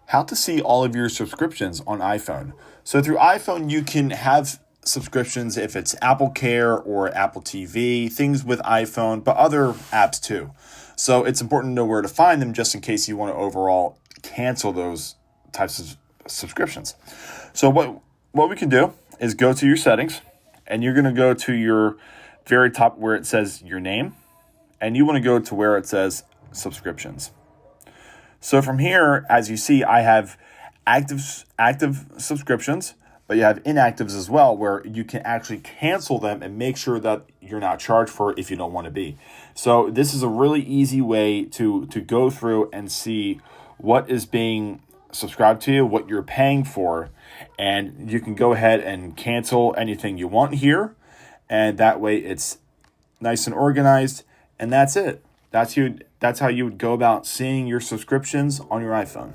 How to see all of your subscriptions on iPhone. So through iPhone, you can have subscriptions if it's Apple Care or Apple TV, things with iPhone, but other apps too. So it's important to know where to find them just in case you want to overall cancel those types of subscriptions. So what we can do is go to your settings, and you're going to go to your very top where it says your name, and you want to go to where it says subscriptions. So from here, as you see, I have active subscriptions, but you have inactives as well, where you can actually cancel them and make sure that you're not charged for it if you don't want to be. So this is a really easy way to go through and see what is being subscribed to you, what you're paying for, and you can go ahead and cancel anything you want here, and that way it's nice and organized, and that's it. That's how you would go about seeing your subscriptions on your iPhone.